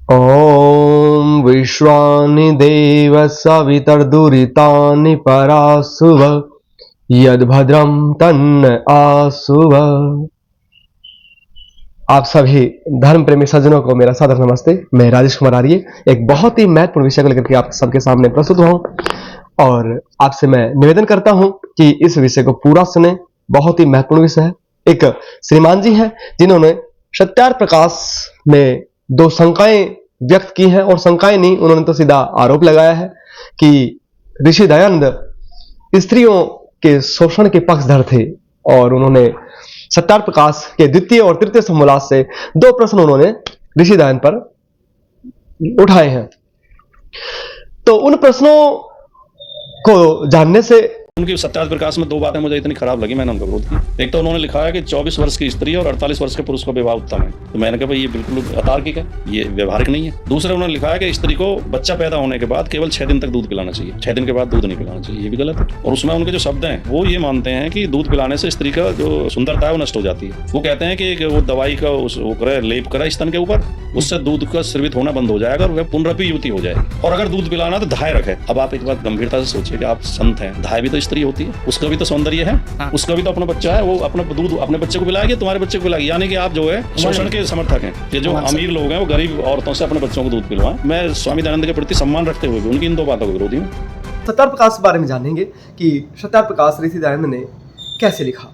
ॐ विश्वानि देव सवितर्दुरितानि परासुव यद्भद्रं तन्न आसुव। आप सभी धर्म प्रेमी सज्जनों को मेरा सादर नमस्ते। मैं राजेश कुमार आर्य एक बहुत ही महत्वपूर्ण विषय को लेकर के आप सबके सामने प्रस्तुत हुआ हूं और आपसे मैं निवेदन करता हूं कि इस विषय को पूरा सुने। बहुत ही महत्वपूर्ण विषय है। एक श्रीमान जी हैं जिन्होंने सत्यार्थ प्रकाश में दो शंकाएं व्यक्त की हैं, और शंकाएं नहीं, उन्होंने तो सीधा आरोप लगाया है कि ऋषि दयानंद स्त्रियों के शोषण के पक्षधर थे, और उन्होंने सत्यार्थ प्रकाश के द्वितीय और तृतीय समोल्लास से दो प्रश्न उन्होंने ऋषि दयानंद पर उठाए हैं। तो उन प्रश्नों को जानने से उनकी सत्यार्थ प्रकाश में दो बातें मुझे इतनी खराब लगी, मैंने उनका विरोध किया। एक तो उन्होंने लिखा है कि 24 वर्ष की स्त्री और 48 वर्ष के पुरुष का विवाह उत्तम है। तो मैंने कहा भाई ये बिल्कुल अतार्किक है, ये व्यवहारिक नहीं है। दूसरे उन्होंने लिखा है कि स्त्री को बच्चा पैदा होने के बाद केवल 6 दिन तक दूध पिलाना चाहिए, 6 दिन के बाद दूध नहीं पिलाना चाहिए, ये भी गलत है। और उसमें उनके जो शब्द हैं वो ये मानते हैं कि दूध पिलाने से स्त्री का जो सुंदरता है वो नष्ट हो जाती है। वो कहते हैं कि वो दवाई का वो करे, लेप करे स्तन के ऊपर, उससे दूध का स्रावित होना बंद हो जाएगा और वह पुनरपि युवती हो जाएगी। और अगर दूध पिलाना तो धाय रखे। अब आप एक बात गंभीरता से सोचिए कि आप संत हैं, धाय भी तो स्त्री होती है, उसका भी तो सौंदर्य है, हाँ। उसका भी तो अपना बच्चा है, वो अपना दूध अपने बच्चे को पिलाएगी, तुम्हारे बच्चे को पिलाएगी। यानी कि आप जो है शोषण के समर्थक हैं। ये जो अमीर लोग हैं वो गरीब औरतों से अपने बच्चों को दूध पिलवाएं। मैं स्वामी दयानंद के प्रति सम्मान रखते हुए भी उनकी इन दो बातों को विरोधी हूँ। सत्यार्थ प्रकाश के बारे में जानेंगे कि सत्यार्थ प्रकाश ऋषि दयानंद ने कैसे लिखा।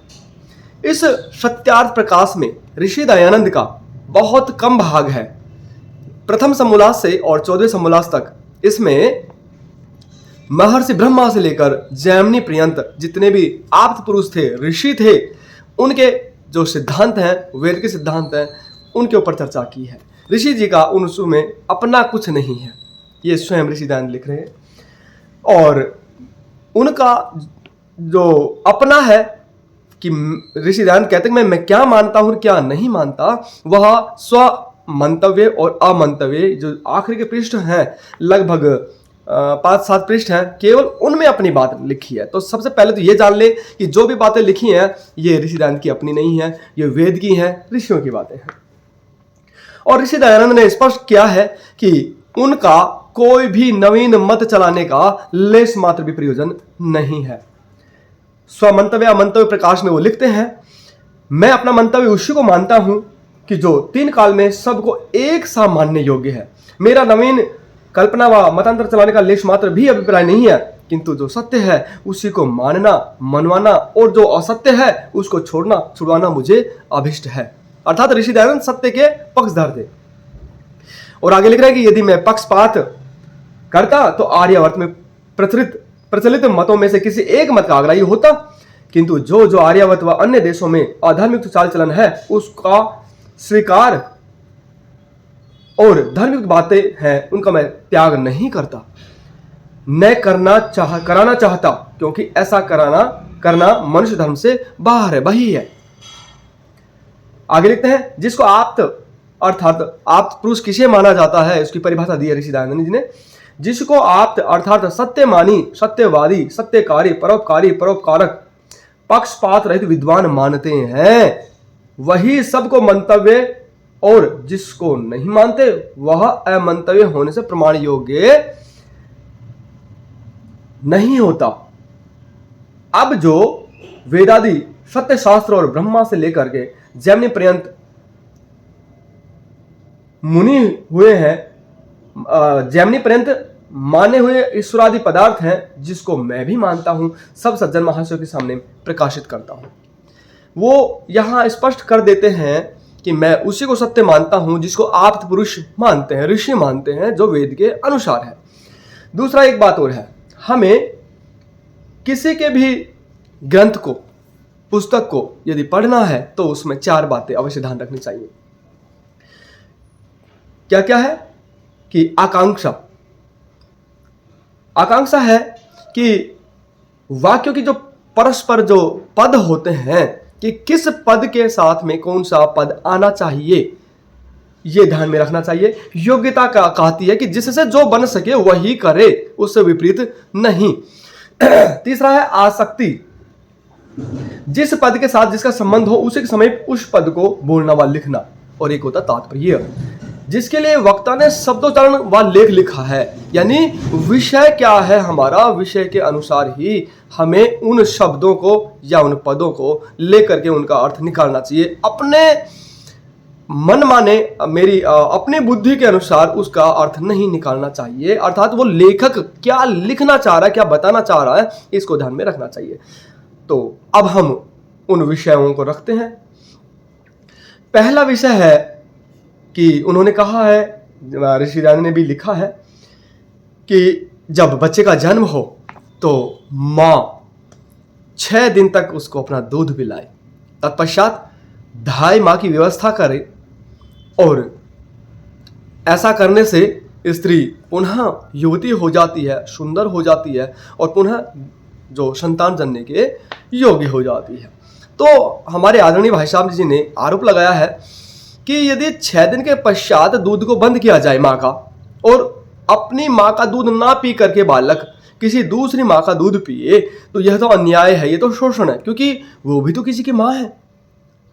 इस सत्यार्थ प्रकाश में ऋषि दयानंद का बहुत कम भाग है। प्रथम समोल्लास से और 14वें समोल्लास तक इसमें महर्षि ब्रह्मा से लेकर जैमिनी पर्यंत जितने भी आप्त पुरुष थे, ऋषि थे, उनके जो सिद्धांत हैं, वेद के सिद्धांत हैं, उनके ऊपर चर्चा की है। ऋषि जी का उन में अपना कुछ नहीं है, ये स्वयं ऋषि दयानंद लिख रहे हैं। और उनका जो अपना है कि ऋषि दयानंद कहते हैं मैं क्या मानता हूं क्या नहीं मानता, वह स्व मंतव्य और अमंतव्य जो आखिरी के पृष्ठ हैं, लगभग 5-7 पृष्ठ हैं, केवल उनमें अपनी बात लिखी है। तो सबसे पहले तो ये जान ले कि जो भी बातें लिखी हैं ये ऋषि दयानंद की अपनी नहीं है, ये वेद की हैं, ऋषियों की बातें हैं। और ऋषि दयानंद ने स्पष्ट किया है कि उनका कोई भी नवीन मत चलाने का लेश मात्र भी प्रयोजन नहीं है। स्वमंतव्य अमंतव्य प्रकाश में वो लिखते हैं, मैं अपना मंतव्य उसी को मानता हूं कि जो 3 काल में सबको एक सा मानने योग्य है। मेरा नवीन कल्पना व मतांतर चलाने का लेश मात्र भी अभिप्राय नहीं है, किंतु जो सत्य है उसी को मानना मनवाना और जो असत्य है उसको छोड़ना छुड़वाना मुझे अभिष्ट है। अर्थात ऋषि दयानंद सत्य के पक्षधर थे। और आगे लिख रहे हैं कि यदि मैं पक्षपात करता तो आर्यावर्त में प्रचलित मतों में से किसी एक मत का आग्राही होता, किंतु जो आर्यावर्त व अन्य देशों में अधार्मिक चाल चलन है उसका स्वीकार और धार्मिक बातें हैं उनका मैं त्याग नहीं करता, न कराना चाहता, क्योंकि ऐसा करना मनुष्य धर्म से बाहर है, वही है। आगे लिखते हैं, जिसको आप्त अर्थात आप्त पुरुष किसे माना जाता है, इसकी परिभाषा दी है ऋषि दयानंद जी ने। जिसको आप्त अर्थात सत्यमानी, सत्यवादी, सत्यकारी, परोपकारी, परोपकारक, पक्षपात रहित विद्वान मानते हैं, वही सबको मंतव्य, और जिसको नहीं मानते वह अमंतव्य होने से प्रमाण योग्य नहीं होता। अब जो वेदादि सत्य शास्त्र और ब्रह्मा से लेकर के जैमिनी पर्यंत मुनि हुए हैं, जैमिनी पर्यंत माने हुए ईश्वरादि पदार्थ हैं, जिसको मैं भी मानता हूं, सब सज्जन महाशयों के सामने प्रकाशित करता हूं। वो यहां स्पष्ट कर देते हैं कि मैं उसी को सत्य मानता हूं जिसको आप्त पुरुष मानते हैं, ऋषि मानते हैं, जो वेद के अनुसार है। दूसरा एक बात और है, हमें किसी के भी ग्रंथ को, पुस्तक को यदि पढ़ना है तो उसमें 4 बातें अवश्य ध्यान रखनी चाहिए। क्या क्या है कि आकांक्षा है कि वाक्यों की जो परस्पर जो पद होते हैं कि किस पद के साथ में कौन सा पद आना चाहिए, यह ध्यान में रखना चाहिए। योग्यता का कहती है कि जिससे जो बन सके वही करे, उससे विपरीत नहीं। तीसरा है आसक्ति, जिस पद के साथ जिसका संबंध हो उसी के समय उस पद को बोलना व लिखना। और एक होता तात्पर्य। जिसके लिए वक्ता ने शब्दोच्चारण व लेख लिखा है। यानी विषय क्या है हमारा, विषय के अनुसार ही हमें उन शब्दों को या उन पदों को लेकर के उनका अर्थ निकालना चाहिए। अपने मन माने मेरी अपनी बुद्धि के अनुसार उसका अर्थ नहीं निकालना चाहिए। अर्थात वो लेखक क्या लिखना चाह रहा है, क्या बताना चाह रहा है, इसको ध्यान में रखना चाहिए। तो अब हम उन विषयों को रखते हैं। पहला विषय है कि उन्होंने कहा है, ऋषि दयानंद ने भी लिखा है कि जब बच्चे का जन्म हो तो माँ 6 दिन तक उसको अपना दूध पिलाए, तत्पश्चात धाय माँ की व्यवस्था करे, और ऐसा करने से स्त्री पुनः युवती हो जाती है, सुंदर हो जाती है और पुनः जो संतान जनने के योग्य हो जाती है। तो हमारे आदरणीय भाई साहब जी ने आरोप लगाया है कि यदि 6 दिन के पश्चात दूध को बंद किया जाए माँ का, और अपनी माँ का दूध ना पी करके बालक किसी दूसरी माँ का दूध पिए, तो यह तो अन्याय है, ये तो शोषण है, क्योंकि वो भी तो किसी की माँ है।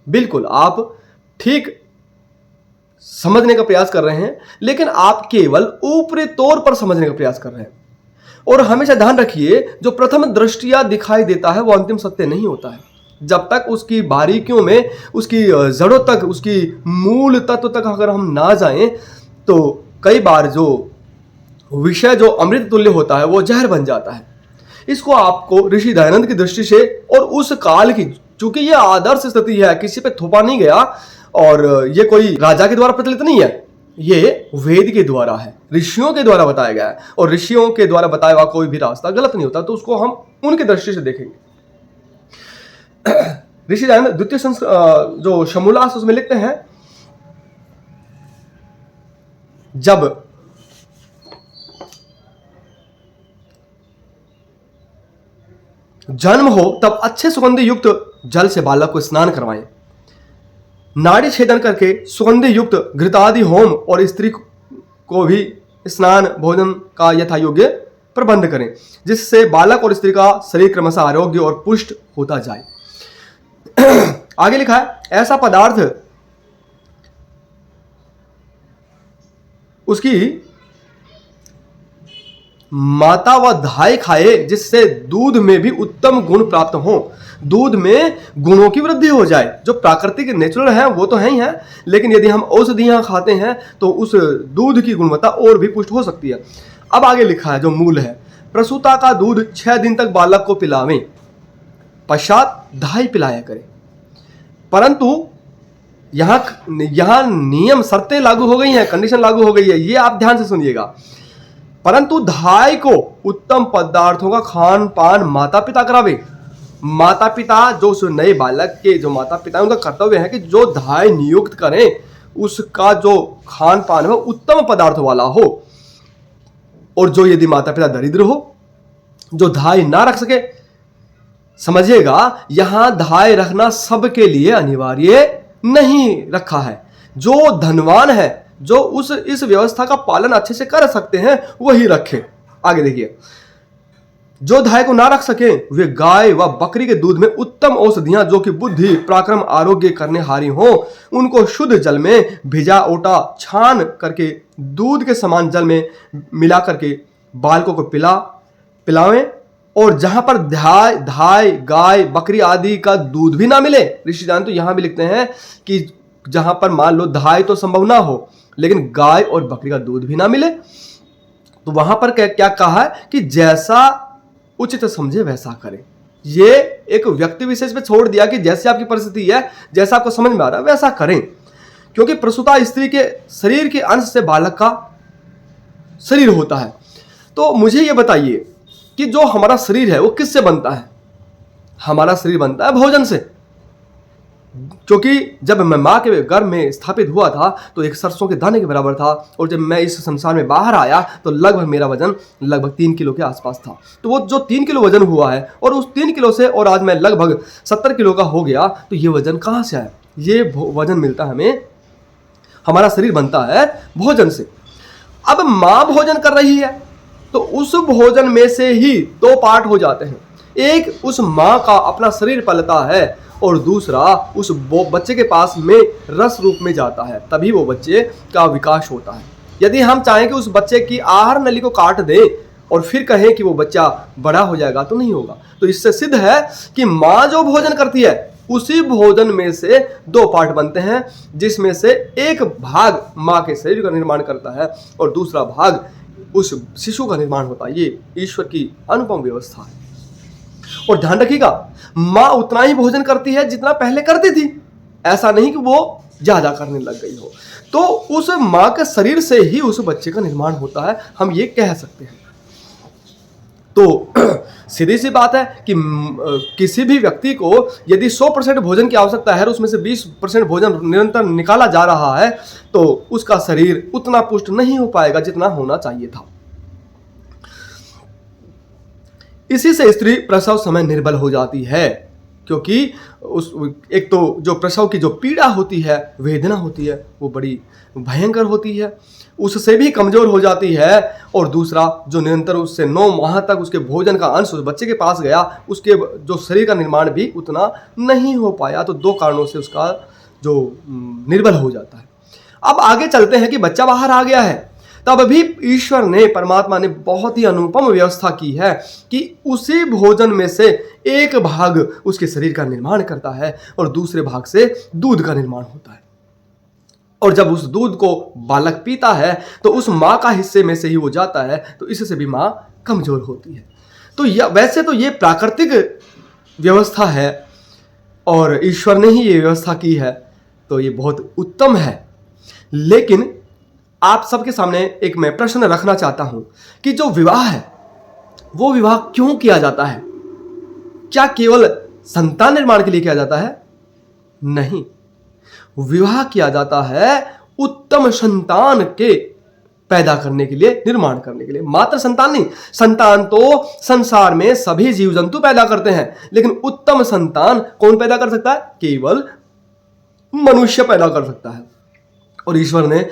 बिल्कुल आप ठीक समझने का प्रयास कर रहे हैं, लेकिन आप केवल ऊपरी तौर पर समझने का प्रयास कर रहे हैं। और हमेशा ध्यान रखिए, जो प्रथम दृष्टिया दिखाई देता है वो अंतिम सत्य नहीं होता है। जब तक उसकी बारीकियों में, उसकी जड़ों तक, उसकी मूल तत्व तक अगर हम ना जाएं, तो कई बार जो विषय जो अमृत तुल्य होता है वो जहर बन जाता है। इसको आपको ऋषि दयानंद की दृष्टि से और उस काल की, चूंकि यह आदर्श स्थिति है, किसी पे थोपा नहीं गया और ये कोई राजा के द्वारा प्रचलित नहीं है, ये वेद के द्वारा है, ऋषियों के द्वारा बताया गया है। और ऋषियों के द्वारा बताया हुआ कोई भी रास्ता गलत नहीं होता, तो उसको हम उनकी दृष्टि से देखेंगे। ऋषि दयानंद द्वितीय जो शमूलास उसमें लिखते हैं, जब जन्म हो तब अच्छे सुगंधि युक्त जल से बालक को स्नान करवाएं, नाड़ी छेदन करके सुगंधि युक्त घृतादि होम, और स्त्री को भी स्नान भोजन का यथा योग्य प्रबंध करें, जिससे बालक और स्त्री का शरीर क्रमशः आरोग्य और पुष्ट होता जाए। आगे लिखा है, ऐसा पदार्थ उसकी माता व धाय खाए, जिससे दूध में भी उत्तम गुण प्राप्त हो, दूध में गुणों की वृद्धि हो जाए। जो प्राकृतिक नेचुरल है वो तो है ही है, लेकिन यदि हम औषधियां खाते हैं तो उस दूध की गुणवत्ता और भी पुष्ट हो सकती है। अब आगे लिखा है जो मूल है, प्रसूता का दूध 6 दिन तक बालक को पिलावें, पश्चात धाय पिलाया करें। परंतु यहां नियम शर्तें लागू हो गई हैं, कंडीशन लागू हो गई है, ये आप ध्यान से सुनिएगा। परंतु धाय को उत्तम पदार्थों का खान पान माता पिता करावे। माता पिता जो उस नए बालक के जो माता पिता है, उनका कर्तव्य है कि जो धाय नियुक्त करें उसका जो खान पान हो उत्तम पदार्थ वाला हो। और जो यदि माता पिता दरिद्र हो, जो धाय ना रख सके, समझिएगा यहां धाय रखना सबके लिए अनिवार्य नहीं रखा है। जो धनवान है, जो इस व्यवस्था का पालन अच्छे से कर सकते हैं, वही रखें। आगे देखिए, जो धाय को ना रख सके वे गाय व बकरी के दूध में उत्तम औषधियां जो कि बुद्धि पराक्रम आरोग्य करने हारी हो, उनको शुद्ध जल में भिजा ओटा छान करके दूध के समान जल में मिला करके बालकों को पिलावें। और जहां पर धाय गाय बकरी आदि का दूध भी ना मिले, ऋषि दयानंद तो यहां भी लिखते हैं कि जहां पर मान लो धाय तो संभव ना हो लेकिन गाय और बकरी का दूध भी ना मिले, तो वहां पर क्या कहा है कि जैसा उचित समझे वैसा करें। ये एक व्यक्ति विशेष पे छोड़ दिया कि जैसे आपकी परिस्थिति है, जैसा आपको समझ में आ रहा है वैसा करें, क्योंकि प्रसूता स्त्री के शरीर के अंश से बालक का शरीर होता है। तो मुझे ये बताइए कि जो हमारा शरीर है वो किससे बनता है? हमारा शरीर बनता है भोजन से। क्योंकि जब मैं माँ के गर्भ में स्थापित हुआ था तो एक सरसों के दाने के बराबर था, और जब मैं इस संसार में बाहर आया तो लगभग मेरा वजन लगभग 3 किलो के आसपास था। तो वो जो 3 किलो वजन हुआ है, और उस 3 किलो से और आज मैं लगभग 70 किलो का हो गया, तो ये वजन कहाँ से आया? ये वजन मिलता है हमें, हमारा शरीर बनता है भोजन से। अब माँ भोजन कर रही है तो उस भोजन में से ही 2 पार्ट हो जाते हैं। एक उस माँ का अपना शरीर पलता है और दूसरा उस बच्चे के पास में रस रूप में जाता है, तभी वो बच्चे का विकास होता है। यदि हम चाहें कि उस बच्चे की आहार नली को काट दें और फिर कहें कि वो बच्चा बड़ा हो जाएगा, तो नहीं होगा। तो इससे सिद्ध है कि माँ जो भोजन करती है उसी भोजन में से दो पार्ट बनते हैं, जिसमें से एक भाग माँ के शरीर का निर्माण करता है और दूसरा भाग उस शिशु का निर्माण होता है। ये ईश्वर की अनुपम व्यवस्था है। और ध्यान रखिएगा, माँ उतना ही भोजन करती है जितना पहले करती थी, ऐसा नहीं कि वो ज्यादा करने लग गई हो। तो उस माँ के शरीर से ही उस बच्चे का निर्माण होता है, हम ये कह सकते हैं। तो सीधी सी बात है कि किसी भी व्यक्ति को यदि 100% भोजन की आवश्यकता है और उसमें से 20% भोजन निरंतर निकाला जा रहा है, तो उसका शरीर उतना पुष्ट नहीं हो पाएगा जितना होना चाहिए था। इसी से स्त्री प्रसव समय निर्बल हो जाती है, क्योंकि एक तो जो प्रसव की जो पीड़ा होती है, वेदना होती है, वो बड़ी भयंकर होती है, उससे भी कमजोर हो जाती है। और दूसरा, जो निरंतर उससे 9 माह तक उसके भोजन का अंश उस बच्चे के पास गया, उसके जो शरीर का निर्माण भी उतना नहीं हो पाया। तो 2 कारणों से उसका जो निर्बल हो जाता है। अब आगे चलते हैं कि बच्चा बाहर आ गया है, तब भी ईश्वर ने, परमात्मा ने बहुत ही अनुपम व्यवस्था की है कि उसी भोजन में से एक भाग उसके शरीर का निर्माण करता है और दूसरे भाग से दूध का निर्माण होता है। और जब उस दूध को बालक पीता है तो उस माँ का हिस्से में से ही वो जाता है, तो इससे भी माँ कमजोर होती है। तो वैसे तो ये प्राकृतिक व्यवस्था है और ईश्वर ने ही ये व्यवस्था की है, तो ये बहुत उत्तम है। लेकिन आप सबके सामने एक मैं प्रश्न रखना चाहता हूं कि जो विवाह है वो विवाह क्यों किया जाता है? क्या केवल संतान निर्माण के लिए किया जाता है? नहीं, विवाह किया जाता है उत्तम संतान के पैदा करने के लिए, निर्माण करने के लिए। मात्र संतान नहीं, संतान तो संसार में सभी जीव जंतु पैदा करते हैं, लेकिन उत्तम संतान कौन पैदा कर सकता है? केवल मनुष्य पैदा कर सकता है। और ईश्वर ने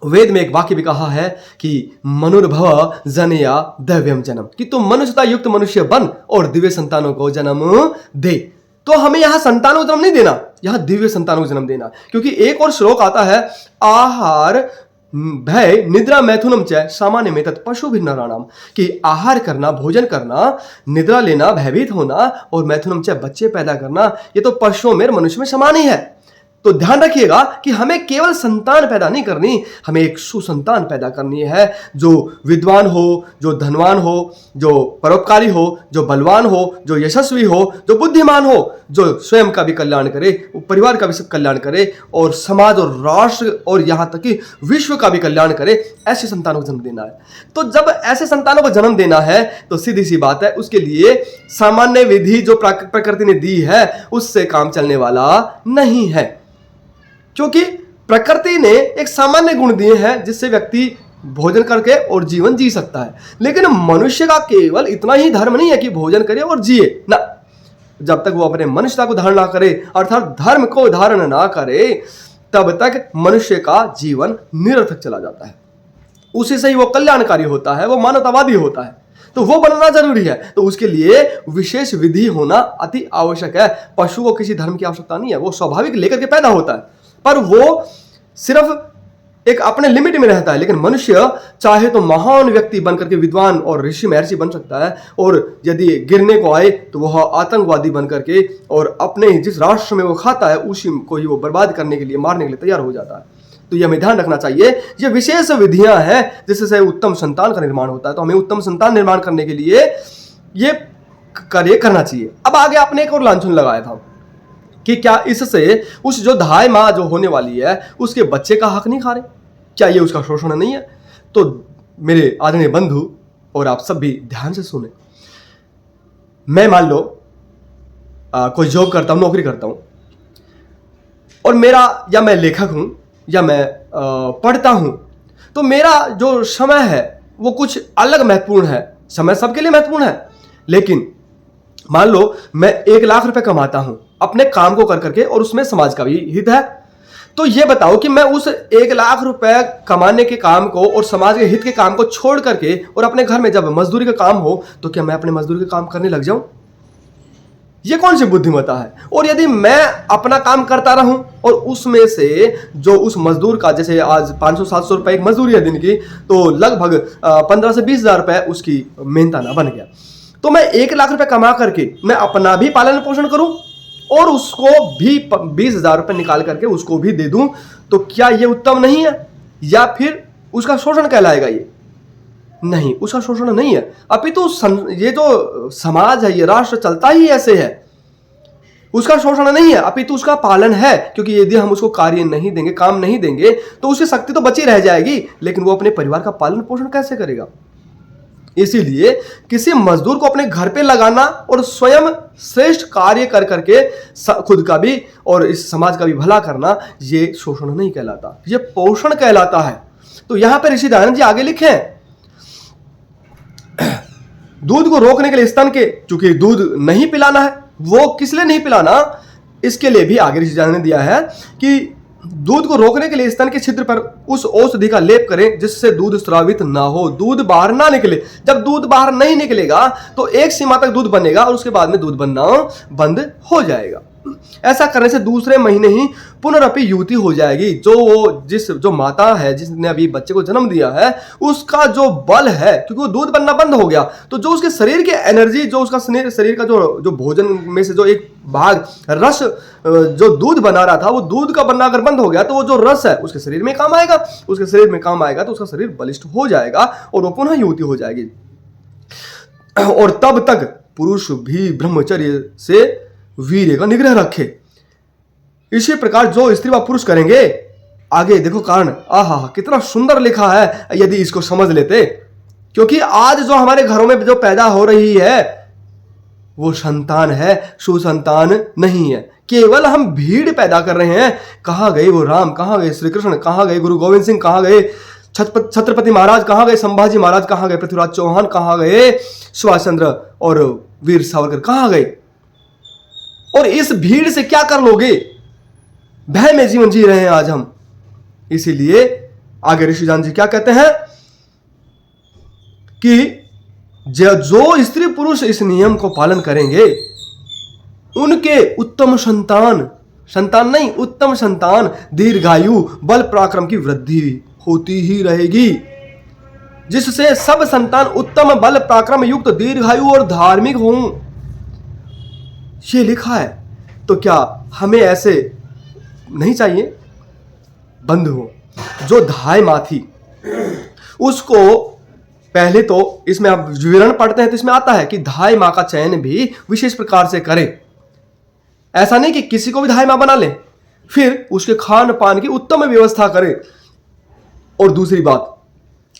वेद में एक वाक्य भी कहा है कि मनुर्भव जनेया दैव्यम जन्म, कि तुम मनुष्यता युक्त मनुष्य बन और दिव्य संतानों को जन्म दे। तो हमें यहां संतानों को जन्म नहीं देना, यहां दिव्य संतानों को जन्म देना। क्योंकि एक और श्लोक आता है, आहार भय निद्रा मैथुनम च सामान्य में तत् पशु भिन्नराणाम, कि आहार करना, भोजन करना, निद्रा लेना, भयभीत होना और मैथुनम च बच्चे पैदा करना, ये तो पशुओं में मनुष्य में समान ही है। तो ध्यान रखिएगा कि हमें केवल संतान पैदा नहीं करनी, हमें एक सुसंतान पैदा करनी है, जो विद्वान हो, जो धनवान हो, जो परोपकारी हो, जो बलवान हो, जो यशस्वी हो, जो बुद्धिमान हो, जो स्वयं का भी कल्याण करे, परिवार का भी कल्याण करे और समाज और राष्ट्र और यहाँ तक कि विश्व का भी कल्याण करे। ऐसे संतानों को जन्म देना है। तो जब ऐसे संतानों को जन्म देना है तो सीधी सी बात है, उसके लिए सामान्य विधि जो प्रकृति ने दी है उससे काम चलने वाला नहीं है, क्योंकि प्रकृति ने एक सामान्य गुण दिए हैं जिससे व्यक्ति भोजन करके और जीवन जी सकता है। लेकिन मनुष्य का केवल इतना ही धर्म नहीं है कि भोजन करे और जिए ना, जब तक वो अपने मनुष्यता को धारण ना करे, अर्थात धर्म को धारण ना करे, तब तक मनुष्य का जीवन निरर्थक चला जाता है। उसी से ही वो कल्याणकारी होता है, वो मानवतावादी होता है। तो वो बनना जरूरी है, तो उसके लिए विशेष विधि होना अति आवश्यक है। पशु को किसी धर्म की आवश्यकता नहीं है, वो स्वाभाविक लेकर के पैदा होता है, पर वो सिर्फ एक अपने लिमिट में रहता है। लेकिन मनुष्य चाहे तो महान व्यक्ति बनकर के विद्वान और ऋषि महर्षि बन सकता है, और यदि गिरने को आए तो वह आतंकवादी बनकर के और अपने जिस राष्ट्र में वो खाता है उसी को ही वो बर्बाद करने के लिए, मारने के लिए तैयार हो जाता है। तो ये हमें ध्यान रखना चाहिए, ये विशेष विधियां हैं जिससे उत्तम संतान का निर्माण होता है। तो हमें उत्तम संतान निर्माण करने के लिए ये कार्य करना चाहिए। अब आगे आपने एक और लांछन लगाया था कि क्या इससे उस जो धाय माँ जो होने वाली है उसके बच्चे का हक नहीं खा रहे? क्या ये उसका शोषण नहीं है? तो मेरे आदरणीय बंधु और आप सब भी ध्यान से सुने। मैं मान लो कोई जॉब करता हूं, नौकरी करता हूं, और मेरा, या मैं लेखक हूं या मैं पढ़ता हूं, तो मेरा जो समय है वो कुछ अलग महत्वपूर्ण है। समय सबके लिए महत्वपूर्ण है, लेकिन मान लो मैं 1 लाख रुपए कमाता हूं अपने काम को कर करके, और उसमें समाज का भी हित है, तो ये बताओ कि मैं उस 1,00,000 रुपए कमाने के काम को और समाज के हित के काम को छोड़ करके और अपने घर में जब मजदूरी का काम हो तो क्या मैं अपने मजदूरी का काम करने लग जाऊं? ये कौन सी बुद्धिमत्ता है? और यदि मैं अपना काम करता रहूं और उसमें से जो उस मजदूर का, जैसे आज 500-700 रुपए एक मजदूरी है दिन की, तो लगभग 15 से 20,000 रुपए उसकी मेहनताना बन गया, तो मैं 1,00,000 रुपए कमा करके मैं अपना भी पालन पोषण करूं और उसको भी 20,000 रुपए निकाल करके उसको भी दे दूं, तो क्या ये उत्तम नहीं है? या फिर उसका शोषण कहलाएगा? ये नहीं, उसका शोषण नहीं है। अपितु ये जो समाज है, ये राष्ट्र चलता ही ऐसे है, उसका शोषण नहीं है, अपितु उसका पालन है। क्योंकि यदि हम उसको कार्य नहीं देंगे, काम नहीं देंगे, तो उसकी शक्ति तो बची रह जाएगी, लेकिन वो अपने परिवार का पालन पोषण कैसे करेगा? इसीलिए किसी मजदूर को अपने घर पे लगाना और स्वयं श्रेष्ठ कार्य कर करके खुद का भी और इस समाज का भी भला करना, ये शोषण नहीं कहलाता, ये पोषण कहलाता है। तो यहां पर ऋषि दयानंद जी आगे लिखे हैं, दूध को रोकने के लिए स्तन के, चूंकि दूध नहीं पिलाना है, वो किस लिए नहीं पिलाना, इसके लिए भी आगे ऋषि दयानंद ने दिया है कि दूध को रोकने के लिए स्तन के छिद्र पर उस औषधि का लेप करें जिससे दूध स्रावित ना हो, दूध बाहर ना निकले। जब दूध बाहर नहीं निकलेगा तो एक सीमा तक दूध बनेगा और उसके बाद में दूध बनना बंद हो जाएगा। ऐसा करने से दूसरे महीने ही पुनरअपि युवती हो जाएगी। जो माता है जिसने अभी बच्चे को जन्म दिया है, उसका जो बल है, क्योंकि वो दूध बनना बंद हो गया, तो जो उसके शरीर की एनर्जी, जो उसका शरीर का जो भोजन में से जो एक भाग रस जो दूध बना रहा था, वो दूध का बनना अगर बंद हो गया तो वो जो रस है उसके शरीर में काम आएगा, उसके शरीर में काम आएगा तो उसका शरीर बलिष्ठ हो जाएगा और वो पुनः युवती हो जाएगी। और तब तक पुरुष भी ब्रह्मचर्य से वीर्य का निग्रह रखे। इसी प्रकार जो स्त्री व पुरुष करेंगे, आगे देखो कारण, आहा कितना सुंदर लिखा है यदि इसको समझ लेते। क्योंकि आज जो हमारे घरों में जो पैदा हो रही है वो संतान है, सुसंतान नहीं है। केवल हम भीड़ पैदा कर रहे हैं। कहां गए वो राम, कहां गए श्री कृष्ण, कहां गए गुरु गोविंद सिंह, कहां गए छत्रपति महाराज, कहां गए संभाजी महाराज, कहां गए पृथ्वीराज चौहान, कहां गए सुभाष चंद्र और वीर सावरकर, कहां गए? और इस भीड़ से क्या कर लोगे? भय में जीवन जी रहे हैं आज हम। इसीलिए आगे ऋषिदान जी क्या कहते हैं कि जो स्त्री पुरुष इस नियम को पालन करेंगे, उनके उत्तम संतान नहीं, उत्तम संतान, दीर्घायु, बल पराक्रम की वृद्धि होती ही रहेगी, जिससे सब संतान उत्तम बल पराक्रम युक्त, दीर्घायु और धार्मिक हों। ये लिखा है। तो क्या हमें ऐसे नहीं चाहिए? बंधुओं, जो धाय माँ थी उसको पहले तो इसमें आप विवरण पढ़ते हैं तो इसमें आता है कि धाय माँ का चयन भी विशेष प्रकार से करें। ऐसा नहीं कि किसी को भी धाय माँ बना ले, फिर उसके खान पान की उत्तम व्यवस्था करें। और दूसरी बात,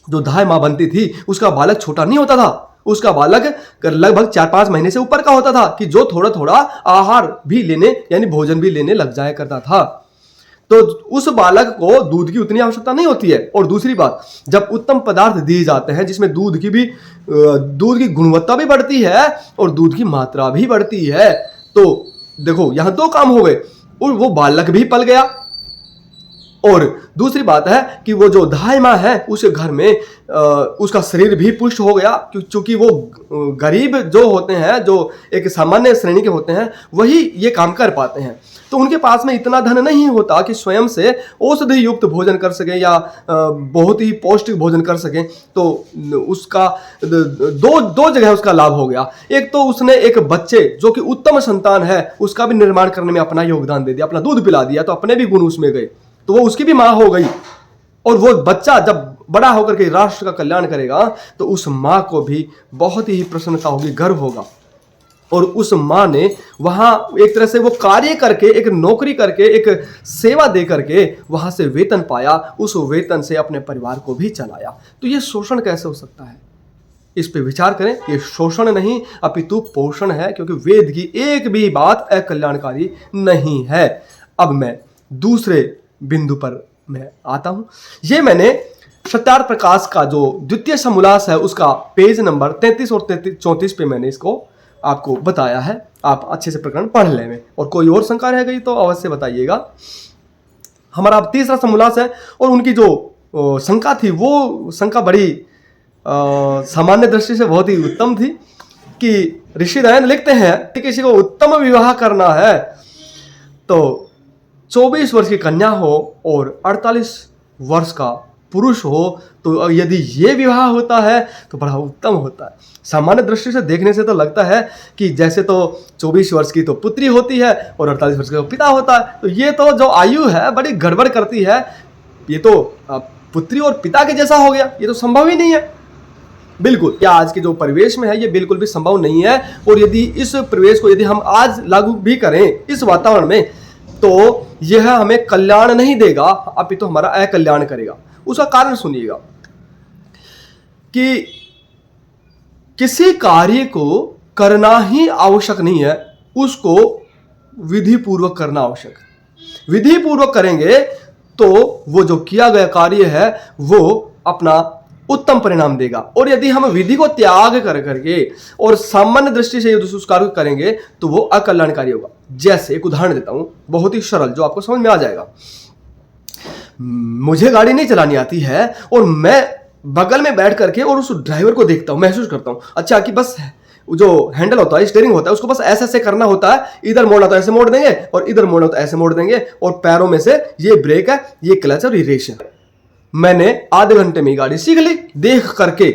जो धाय माँ बनती थी उसका बालक छोटा नहीं होता था, उसका बालक लगभग 4-5 महीने से ऊपर का होता था, कि जो थोड़ा थोड़ा आहार भी लेने यानी भोजन भी लेने लग जाया करता था। तो उस बालक को दूध की उतनी आवश्यकता नहीं होती है। और दूसरी बात, जब उत्तम पदार्थ दिए जाते हैं जिसमें दूध की गुणवत्ता भी बढ़ती है और दूध की मात्रा भी बढ़ती है, तो देखो यहां 2 काम हो गए, और वो बालक भी पल गया, और दूसरी बात है कि वो जो धाय माँ है उस घर में उसका शरीर भी पुष्ट हो गया, क्योंकि वो गरीब जो होते हैं, जो एक सामान्य श्रेणी के होते हैं, वही ये काम कर पाते हैं। तो उनके पास में इतना धन नहीं होता कि स्वयं से औषधि युक्त भोजन कर सके या बहुत ही पौष्टिक भोजन कर सके। तो उसका दो जगह उसका लाभ हो गया। एक तो उसने एक बच्चे जो कि उत्तम संतान है उसका भी निर्माण करने में अपना योगदान दे दिया, अपना दूध पिला दिया, तो अपने भी गुण उसमें गए, तो वो उसकी भी माँ हो गई। और वो बच्चा जब बड़ा होकर के राष्ट्र का कल्याण करेगा तो उस माँ को भी बहुत ही प्रसन्नता होगी, गर्व होगा। और उस माँ ने वहां एक तरह से वो कार्य करके, एक नौकरी करके, एक सेवा दे करके वहां से वेतन पाया, उस वेतन से अपने परिवार को भी चलाया। तो ये शोषण कैसे हो सकता है? इस पे विचार करें। ये शोषण नहीं अपितु पोषण है, क्योंकि वेद की एक भी बात अकल्याणकारी नहीं है। अब मैं दूसरे बिंदु पर मैं आता हूं। ये मैंने सत्यार्थ प्रकाश का जो द्वितीय समोल्लास है उसका पेज नंबर 33 और 34 पे मैंने इसको आपको बताया है। आप अच्छे से प्रकरण पढ़ लें। और कोई और शंका रह गई तो अवश्य बताइएगा। हमारा अब तीसरा समोल्लास है, और उनकी जो शंका थी वो शंका बड़ी सामान्य दृष्टि से बहुत ही उत्तम थी कि ऋषि दयानंद लिखते हैं कि किसी को उत्तम विवाह करना है तो 24 वर्ष की कन्या हो और 48 वर्ष का पुरुष हो, तो यदि ये विवाह होता है तो बड़ा उत्तम होता है। सामान्य दृष्टि से देखने से तो लगता है कि जैसे तो 24 वर्ष की तो पुत्री होती है और 48 वर्ष का तो पिता होता है, तो ये तो जो आयु है बड़ी गड़बड़ करती है, ये तो पुत्री और पिता के जैसा हो गया, ये तो संभव ही नहीं है। बिल्कुल, या आज के जो परिवेश में है ये बिल्कुल भी संभव नहीं है। और यदि इस परिवेश को यदि हम आज लागू भी करें इस वातावरण में, तो यह हमें कल्याण नहीं देगा, अपितु हमारा अकल्याण करेगा। उसका कारण सुनिएगा कि किसी कार्य को करना ही आवश्यक नहीं है, उसको विधि पूर्वक करना आवश्यक है। विधि पूर्वक करेंगे तो वो जो किया गया कार्य है वो अपना उत्तम परिणाम देगा। और यदि हम विधि को त्याग कर करके और सामान्य दृष्टि से यदि उस कार्य को करेंगे तो वो अकल्याणकारी होगा। जैसे एक उदाहरण देता हूं, बहुत ही सरल, जो आपको समझ में आ जाएगा। मुझे गाड़ी नहीं चलानी आती है और मैं बगल में बैठ करके और उस ड्राइवर को देखता हूं, महसूस करता हूं, अच्छा कि बस जो हैंडल होता है, स्टीयरिंग होता है, उसको बस ऐसे ऐसे करना होता है, इधर मोड़ना तो ऐसे मोड़ देंगे और इधर मोड़ना तो ऐसे मोड़ देंगे, और पैरों में से ये ब्रेक है, ये क्लच और ये रेस है। मैंने आधे घंटे में गाड़ी सीख ली देख करके।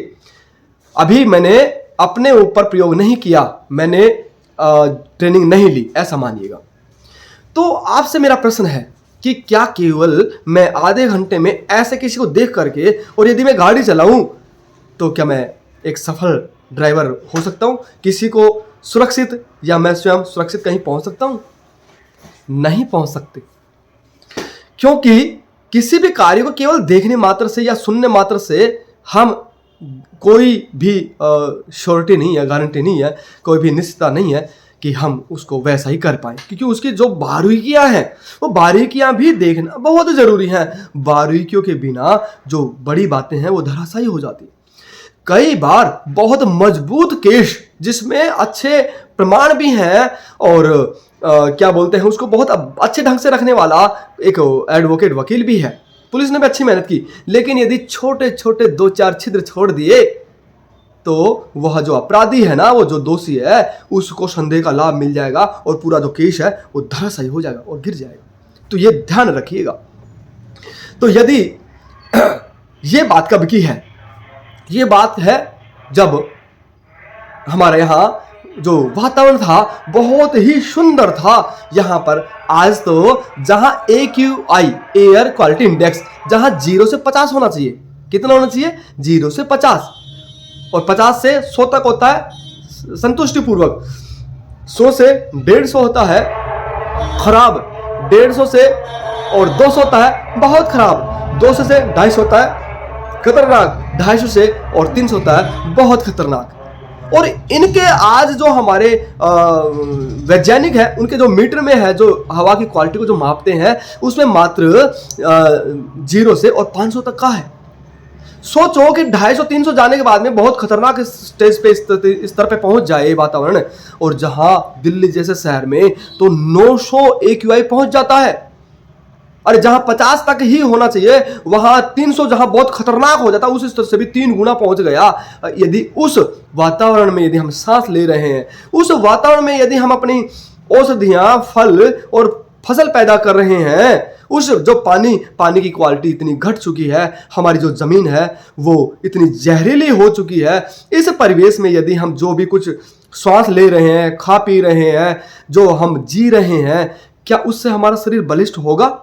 अभी मैंने अपने ऊपर प्रयोग नहीं किया, मैंने ट्रेनिंग नहीं ली, ऐसा मानिएगा। तो आपसे मेरा प्रश्न है कि क्या केवल मैं आधे घंटे में ऐसे किसी को देख करके और यदि मैं गाड़ी चलाऊं तो क्या मैं एक सफल ड्राइवर हो सकता हूं? किसी को सुरक्षित या मैं स्वयं सुरक्षित कहीं पहुंच सकता हूं? नहीं पहुंच सकते, क्योंकि किसी भी कार्य को केवल देखने मात्र से या सुनने मात्र से हम कोई भी श्योरिटी नहीं है, गारंटी नहीं है, कोई भी निश्चितता नहीं है कि हम उसको वैसा ही कर पाए, क्योंकि उसकी जो बारीकियां हैं वो बारीकियां भी देखना बहुत जरूरी है। बारीकियों के बिना जो बड़ी बातें हैं वो धराशायी हो जाती। कई बार बहुत मजबूत केस जिसमें अच्छे प्रमाण भी हैं और क्या बोलते हैं उसको बहुत अच्छे ढंग से रखने वाला एक एडवोकेट वकील भी है, पुलिस ने भी अच्छी मेहनत की, लेकिन यदि छोटे छोटे 2-4 छिद्र छोड़ दिए तो वह जो अपराधी है ना, वो जो दोषी है, उसको संदेह का लाभ मिल जाएगा और पूरा जो केस है वो धराशायी हो जाएगा और गिर जाएगा। तो ये ध्यान रखिएगा। तो यदि ये बात कब की है? ये बात है जब हमारे यहाँ जो वातावरण था बहुत ही सुंदर था। यहाँ पर आज तो जहां AQI एयर क्वालिटी इंडेक्स जहां 0 से 50 होना चाहिए, कितना होना चाहिए? 0 से 50, और 50 से 100 तक होता है संतुष्टि पूर्वक, 100 से 150 होता है खराब, 150 से और 200 होता है बहुत खराब, 200 से 250 होता है खतरनाक, 250 से और 300 होता है बहुत खतरनाक। और इनके आज जो हमारे वैज्ञानिक हैं, उनके जो मीटर में है जो हवा की क्वालिटी को जो मापते हैं, उसमें मात्र 0 से और 500 तक का है। सोचो कि 250-300 जाने के बाद में बहुत खतरनाक स्टेज पे स्तर पे पहुंच जाए वातावरण, और जहां दिल्ली जैसे शहर में तो 900 AQI पहुंच जाता है। अरे जहां 50 तक ही होना चाहिए वहां 300 जहां बहुत खतरनाक हो जाता है, उस स्तर से भी 3 गुना पहुंच गया। यदि उस वातावरण में यदि हम सांस ले रहे हैं, उस वातावरण में यदि हम अपनी औषधियां, फल और फसल पैदा कर रहे हैं, उस जो पानी की क्वालिटी इतनी घट चुकी है, हमारी जो जमीन है वो इतनी जहरीली हो चुकी है, इस परिवेश में यदि हम जो भी कुछ श्वास ले रहे हैं, खा पी रहे हैं, जो हम जी रहे हैं, क्या उससे हमारा शरीर बलिष्ठ होगा?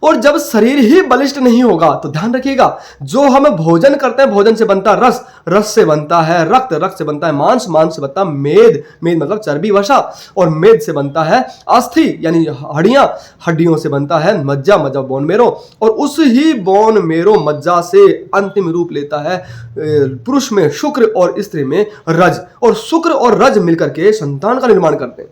और जब शरीर ही बलिष्ठ नहीं होगा तो ध्यान रखिएगा, जो हम भोजन करते हैं, भोजन से बनता रस, रस से बनता है रक्त, रक्त से बनता है मांस, मांस से बनता है मेद, मेद मतलब चर्बी वसा, और मेद से बनता है अस्थि यानी हड्डियां, हड्डियों से बनता है मज्जा, मज्जा बोन मेरो, और उस ही बोन मेरो मज्जा से अंतिम रूप लेता है पुरुष में शुक्र और स्त्री में रज, और शुक्र और रज मिलकर के संतान का निर्माण करते हैं।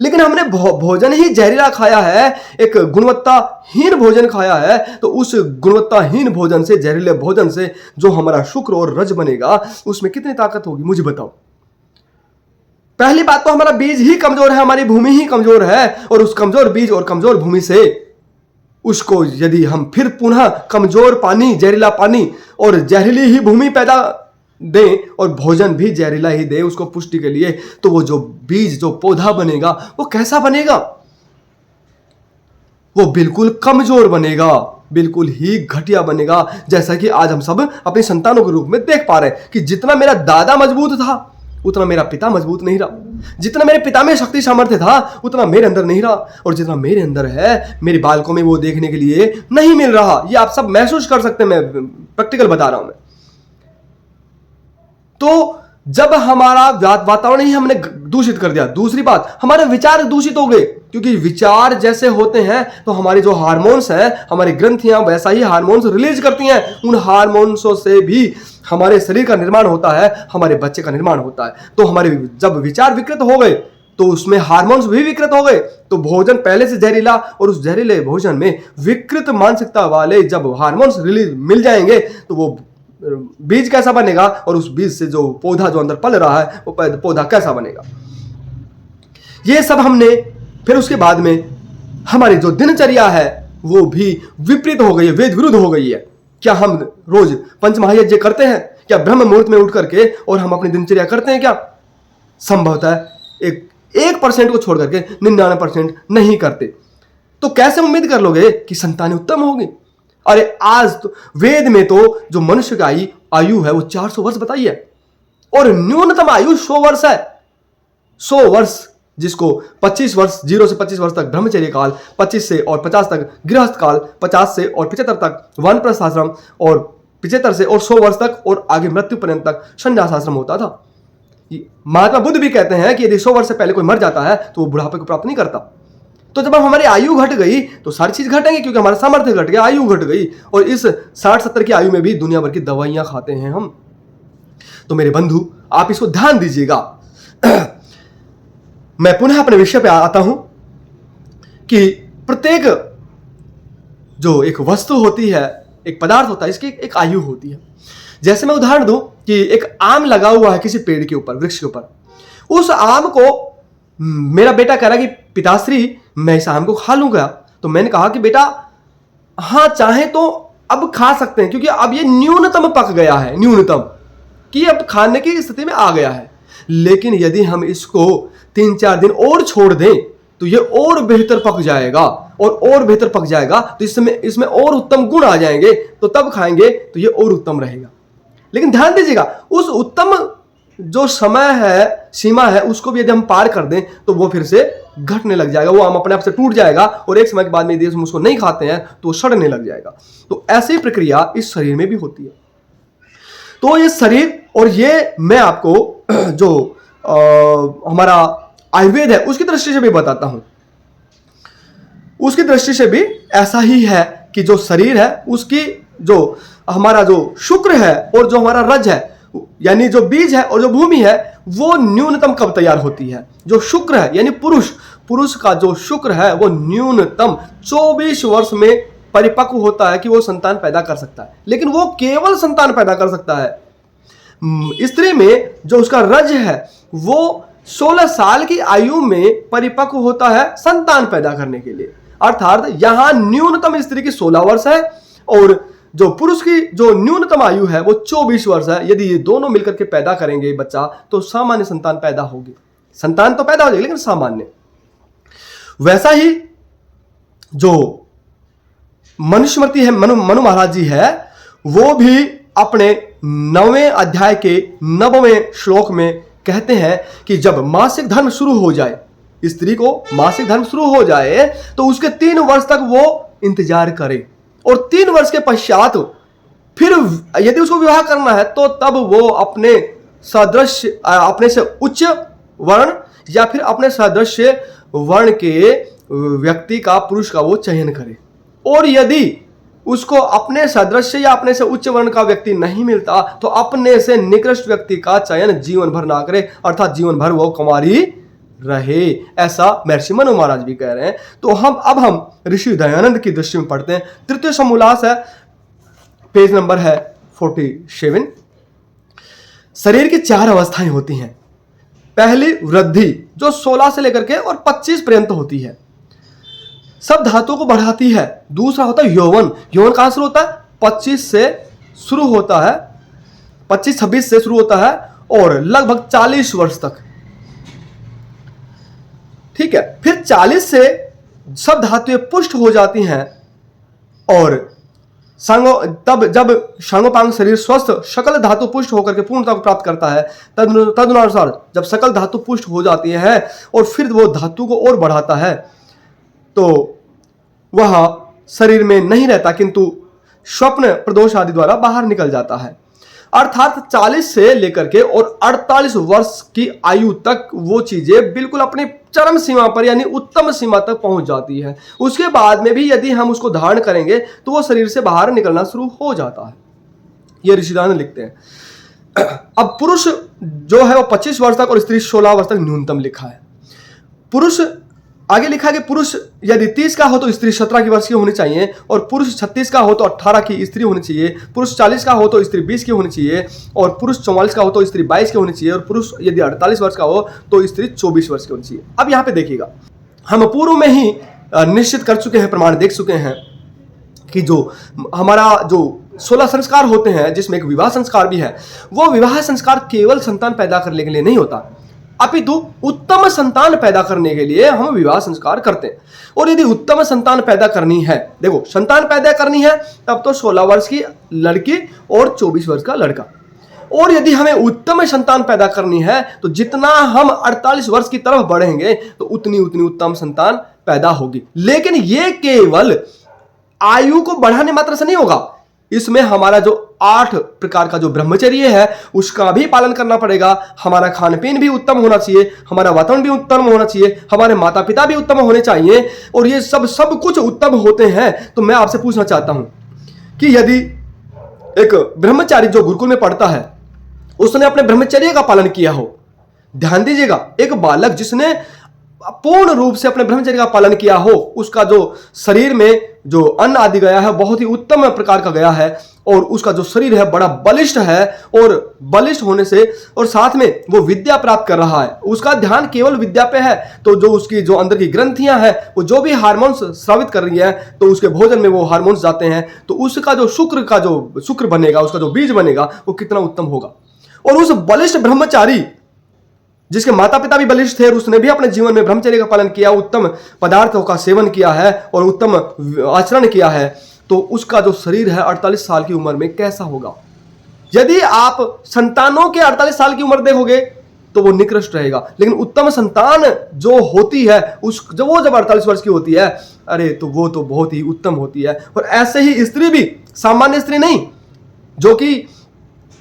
लेकिन हमने भोजन ही जहरीला खाया है, एक गुणवत्ताहीन भोजन खाया है, तो उस गुणवत्ताहीन भोजन से, जहरीले भोजन से जो हमारा शुक्र और रज बनेगा, उसमें कितनी ताकत होगी मुझे बताओ। पहली बात तो हमारा बीज ही कमजोर है, हमारी भूमि ही कमजोर है, और उस कमजोर बीज और कमजोर भूमि से उसको यदि हम फिर पुनः कमजोर पानी, जहरीला पानी और जहरीली ही भूमि पैदा दें और भोजन भी जहरीला ही दें उसको पुष्टि के लिए, तो वो जो बीज, जो पौधा बनेगा वो कैसा बनेगा? वो बिल्कुल कमजोर बनेगा, बिल्कुल ही घटिया बनेगा। जैसा कि आज हम सब अपनी संतानों के रूप में देख पा रहे हैं कि जितना मेरा दादा मजबूत था उतना मेरा पिता मजबूत नहीं रहा, जितना मेरे पिता में शक्ति सामर्थ्य था उतना मेरे अंदर नहीं रहा, और जितना मेरे अंदर है मेरे बालकों में वो देखने के लिए नहीं मिल रहा। ये आप सब महसूस कर सकते हैं, मैं प्रैक्टिकल बता रहा हूं मैं। तो जब हमारा वातावरण ही हमने दूषित कर दिया, दूसरी बात हमारे विचार दूषित हो गए, क्योंकि विचार जैसे होते हैं तो हमारे जो हार्मोन्स हैं, हमारी ग्रंथियां वैसा ही हार्मोन्स रिलीज करती हैं। उन हार्मोन्सों से भी हमारे शरीर का निर्माण होता है, हमारे बच्चे का निर्माण होता है। तो हमारे जब विचार विकृत हो गए तो उसमें हार्मोन्स भी विकृत हो गए, तो भोजन पहले से जहरीला, और उस जहरीले भोजन में विकृत मानसिकता वाले जब हार्मोन्स रिलीज मिल जाएंगे तो वो बीज कैसा बनेगा, और उस बीज से जो पौधा जो अंदर पल रहा है वो पौधा कैसा बनेगा। ये सब हमने फिर उसके बाद में हमारी जो दिनचर्या है वो भी विपरीत हो गई है, वेद विरुद्ध हो गई है। क्या हम रोज पंच महायज्ञ करते हैं? क्या ब्रह्म मुहूर्त में उठ करके और हम अपनी दिनचर्या करते हैं क्या? संभवतः 1% को छोड़ करके 99% नहीं करते। तो कैसे उम्मीद कर लोगे कि संतानें उत्तम होगी? अरे आज तो वेद में तो जो मनुष्य की आयु है वो 400 वर्ष बताई है, और न्यूनतम आयु 100 वर्ष है। 100 वर्ष, जिसको 25 वर्ष, 0 से 25 वर्ष तक ब्रह्मचर्य काल, 25 से और 50 तक गृहस्थ काल, 50 से और 75 तक वानप्रस्थ आश्रम, और 75 से और 100 वर्ष तक और आगे मृत्यु पर्यंत तक संन्यास आश्रम होता था। महात्मा बुद्ध भी कहते हैं कि यदि 100 वर्ष से पहले कोई मर जाता है तो वो बुढ़ापे को प्राप्त नहीं करता। तो जब हमारी आयु घट गई तो सारी चीज घटेंगी, क्योंकि हमारा सामर्थ्य घट गया, आयु घट गई, और इस 60-70 की आयु में भी दुनिया भर की दवाइयां खाते हैं हम। तो मेरे बंधु, आप इसको ध्यान दीजिएगा। मैं पुनः अपने विषय पे आता हूं कि प्रत्येक जो एक वस्तु होती है, एक पदार्थ होता है, इसकी एक आयु होती है। जैसे मैं उदाहरण दूं कि एक आम लगा हुआ है किसी पेड़ के ऊपर, वृक्ष के ऊपर। उस आम को मेरा बेटा कह रहा है कि पिताश्री मैं इस आम को खा लूंगा। तो मैंने कहा कि बेटा हाँ, चाहे तो अब खा सकते हैं, क्योंकि अब ये न्यूनतम पक गया है, न्यूनतम कि अब खाने की स्थिति में आ गया है। लेकिन यदि हम इसको 3-4 दिन और छोड़ दें तो ये और बेहतर पक जाएगा, और बेहतर पक जाएगा तो इसमें और उत्तम गुण आ जाएंगे, तो तब खाएंगे तो ये और उत्तम रहेगा। लेकिन ध्यान दीजिएगा, उस उत्तम जो समय है, सीमा है, उसको भी यदि हम पार कर दें तो वो फिर से घटने लग जाएगा, वो आम अपने आप से टूट जाएगा, और एक समय के बाद में यदि हम उसको नहीं खाते हैं तो वो सड़ने लग जाएगा। तो ऐसी प्रक्रिया इस शरीर में भी होती है। तो ये शरीर, और ये मैं आपको जो हमारा आयुर्वेद है उसकी दृष्टि से भी बताता हूं, उसकी दृष्टि से भी ऐसा ही है कि जो शरीर है उसकी जो हमारा जो शुक्र है और जो हमारा रज है, यानी जो बीज है और जो भूमि है, वो न्यूनतम कब तैयार होती है? जो शुक्र है यानी पुरुष का जो शुक्र है वो न्यूनतम 24 वर्ष में परिपक्व होता है कि वो संतान पैदा कर सकता है। लेकिन वो केवल संतान पैदा कर सकता है। स्त्री में जो उसका रज है वो 16 साल की आयु में परिपक्व होता है संतान पैदा करने के लिए। अर्थात यहां न्यूनतम स्त्री की 16 वर्ष है और जो पुरुष की जो न्यूनतम आयु है वो 24 वर्ष है। यदि ये दोनों मिलकर के पैदा करेंगे बच्चा तो सामान्य संतान पैदा होगी। संतान तो पैदा हो जाएगी लेकिन सामान्य। वैसा ही जो मनुस्मृति है, मनु महाराज जी है, वो भी अपने 9वें अध्याय के 9वें श्लोक में कहते हैं कि जब मासिक धर्म शुरू हो जाए, स्त्री को मासिक धर्म शुरू हो जाए तो उसके 3 वर्ष तक वो इंतजार करे और 3 वर्ष के पश्चात फिर यदि उसको विवाह करना है तो तब वो अपने सदृश अपने से उच्च वर्ण या फिर अपने सदृश वर्ण के व्यक्ति का, पुरुष का वो चयन करे। और यदि उसको अपने सदृश या अपने से उच्च वर्ण का व्यक्ति नहीं मिलता तो अपने से निकृष्ट व्यक्ति का चयन जीवन भर ना करे, अर्थात जीवन भर वो कुमारी रहे। ऐसा महर्षि मनु महाराज भी कह रहे हैं। तो अब हम ऋषि दयानंद की दृष्टि में पढ़ते हैं। तृतीय समोल्लास है, पेज नंबर है 47। शरीर की 4 अवस्थाएं होती हैं। पहली वृद्धि जो 16 से लेकर के और 25 पर्यंत होती है। सब धातुओं को बढ़ाती है। दूसरा होता है यौवन। यौवन कहां शुरू होता है? 25 से शुरू होता है, 25-26 से शुरू होता है और लगभग 40 वर्ष तक। ठीक है, फिर 40 से सब धातुएं पुष्ट हो जाती हैं और तब जब सांगोपांग शरीर स्वस्थ सकल धातु पुष्ट होकर के पूर्णता को प्राप्त करता है, तदनुसार जब सकल धातु पुष्ट हो जाती है और फिर वो धातु को और बढ़ाता है तो वह शरीर में नहीं रहता किंतु स्वप्न प्रदोष आदि द्वारा बाहर निकल जाता है। अर्थात 40 से लेकर के और 48 वर्ष की आयु तक वो चीजें बिल्कुल अपनी चरम सीमा पर यानी उत्तम सीमा तक पहुंच जाती है। उसके बाद में भी यदि हम उसको धारण करेंगे तो वो शरीर से बाहर निकलना शुरू हो जाता है। ये ऋषिदान लिखते हैं। अब पुरुष जो है वो 25 वर्ष तक और स्त्री 16 वर्ष तक न्यूनतम लिखा है। पुरुष आगे लिखा है कि पुरुष यदि 30 का हो तो स्त्री 17 की वर्ष की होनी चाहिए और पुरुष 36 का हो तो 18 की स्त्री होनी चाहिए। पुरुष 40 का हो तो स्त्री 20 की होनी चाहिए और पुरुष 44 का हो तो स्त्री 22 की होनी चाहिए और पुरुष यदि 48 वर्ष का हो तो स्त्री 24 वर्ष की होनी चाहिए। अब यहाँ पे देखिएगा, हम पूर्व में ही निश्चित कर चुके हैं, प्रमाण देख चुके हैं कि जो हमारा जो 16 संस्कार होते हैं जिसमें एक विवाह संस्कार भी है, वो विवाह संस्कार केवल संतान पैदा करने के लिए नहीं होता, अपितु उत्तम संतान पैदा करने के लिए हम विवाह संस्कार करते हैं। और यदि उत्तम संतान पैदा करनी है, देखो संतान पैदा करनी है तब तो 16 वर्ष की लड़की और 24 वर्ष का लड़का। और यदि हमें उत्तम संतान पैदा करनी है तो जितना हम 48 वर्ष की तरफ बढ़ेंगे तो उतनी उत्तम संतान पैदा होगी। लेकिन ये केवल आयु को बढ़ाने मात्र से नहीं होगा, इसमें हमारा जो 8 प्रकार का जो ब्रह्मचर्य है उसका भी पालन करना पड़ेगा। हमारा खान पीन भी उत्तम होना चाहिए, हमारा वातावरण भी उत्तम होना चाहिए, हमारे माता पिता भी उत्तम होने चाहिए। और ये सब कुछ उत्तम होते हैं तो मैं आपसे पूछना चाहता हूं कि यदि एक ब्रह्मचारी जो गुरुकुल में पढ़ता है उसने अपने ब्रह्मचर्य का पालन किया हो, ध्यान दीजिएगा, एक बालक जिसने पूर्ण रूप से अपने ब्रह्मचर्य का पालन किया हो, उसका जो शरीर में जो अन्न आदि गया है बहुत ही उत्तम प्रकार का गया है और उसका जो शरीर है बड़ा बलिष्ठ है और बलिष्ठ होने से और साथ में वो विद्या प्राप्त कर रहा है, उसका ध्यान केवल विद्या पे है, तो जो उसकी जो अंदर की ग्रंथियां हैं वो जो भी हार्मोन्स स्रावित कर रही है तो उसके भोजन में वो हार्मोन्स जाते हैं तो उसका जो शुक्र बनेगा, उसका जो बीज बनेगा वो कितना उत्तम होगा। और उस बलिष्ठ ब्रह्मचारी जिसके माता पिता भी बलिष्ठ थे और उसने भी अपने जीवन में ब्रह्मचर्य का पालन किया, उत्तम पदार्थों का सेवन किया है और उत्तम आचरण किया है, तो उसका जो शरीर है 48 साल की उम्र में कैसा होगा। यदि आप संतानों के 48 साल की उम्र देखोगे तो वो निकृष्ट रहेगा, लेकिन उत्तम संतान जो होती है जब 48 वर्ष की होती है, अरे तो वो तो बहुत ही उत्तम होती है। और ऐसे ही स्त्री भी, सामान्य स्त्री नहीं, जो कि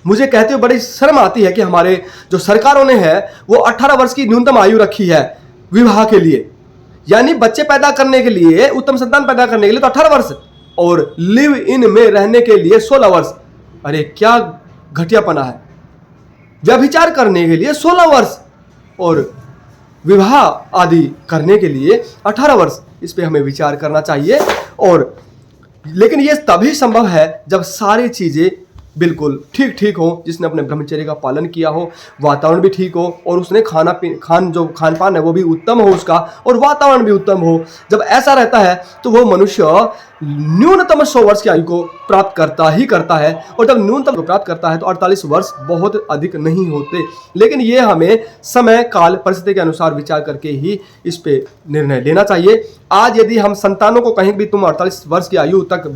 मुझे कहते हुए बड़ी शर्म आती है कि हमारे जो सरकारों ने है वो 18 वर्ष की न्यूनतम आयु रखी है विवाह के लिए, यानी बच्चे पैदा करने के लिए, उत्तम संतान पैदा करने के लिए तो 18 वर्ष और लिव इन में रहने के लिए 16 वर्ष। अरे क्या घटियापना है। व्यभिचार करने के लिए 16 वर्ष और विवाह आदि करने के लिए 18 वर्ष। इस पे हमें विचार करना चाहिए। और लेकिन यह तभी संभव है जब सारी चीजें बिल्कुल ठीक हो, जिसने अपने ब्रह्मचर्य का पालन किया हो, वातावरण भी ठीक हो और उसने खान पान है वो भी उत्तम हो उसका और वातावरण भी उत्तम हो। जब ऐसा रहता है तो वो मनुष्य न्यूनतम 100 वर्ष की आयु को प्राप्त करता है और जब न्यूनतम को प्राप्त करता है तो 48 वर्ष बहुत अधिक नहीं होते। लेकिन ये हमें समय काल परिस्थिति के अनुसार विचार करके ही इस पे निर्णय लेना चाहिए। आज यदि हम संतानों को कहें भी तुम 48 वर्ष की आयु तक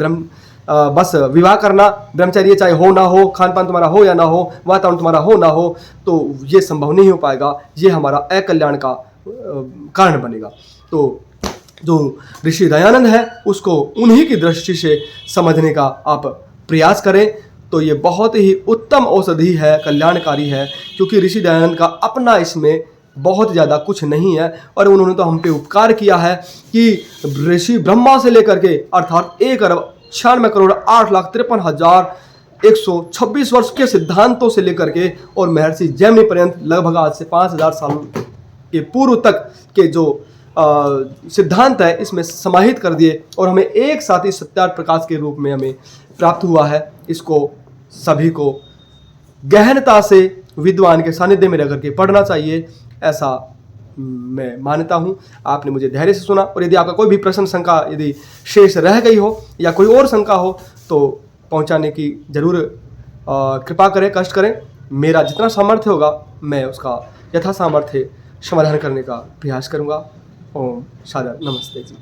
बस विवाह करना, ब्रह्मचर्य चाहे हो ना हो, खान पान तुम्हारा हो या ना हो, वातावरण तुम्हारा हो ना हो, तो ये संभव नहीं हो पाएगा। ये हमारा अकल्याण का कारण बनेगा। तो जो ऋषि दयानंद है उसको उन्हीं की दृष्टि से समझने का आप प्रयास करें तो ये बहुत ही उत्तम औषधि है, कल्याणकारी है, क्योंकि ऋषि दयानंद का अपना इसमें बहुत ज़्यादा कुछ नहीं है और उन्होंने तो हम पे उपकार किया है कि ऋषि ब्रह्मा से लेकर के अर्थात 1,96,8,53,126 वर्ष के सिद्धांतों से लेकर के और महर्षि जैमिनी पर्यंत लगभग आज से 5,000 साल के पूर्व तक के जो सिद्धांत है इसमें समाहित कर दिए और हमें एक साथ ही सत्यार्थ प्रकाश के रूप में हमें प्राप्त हुआ है। इसको सभी को गहनता से विद्वान के सानिध्य में रह करके पढ़ना चाहिए, ऐसा मैं मानता हूँ। आपने मुझे धैर्य से सुना, और यदि आपका कोई भी प्रश्न शंका यदि शेष रह गई हो या कोई और शंका हो तो पहुँचाने की जरूर कृपा करें, कष्ट करें। मेरा जितना सामर्थ्य होगा मैं उसका यथा सामर्थ्य समाधान करने का प्रयास करूँगा। ओम शारदा, नमस्ते जी।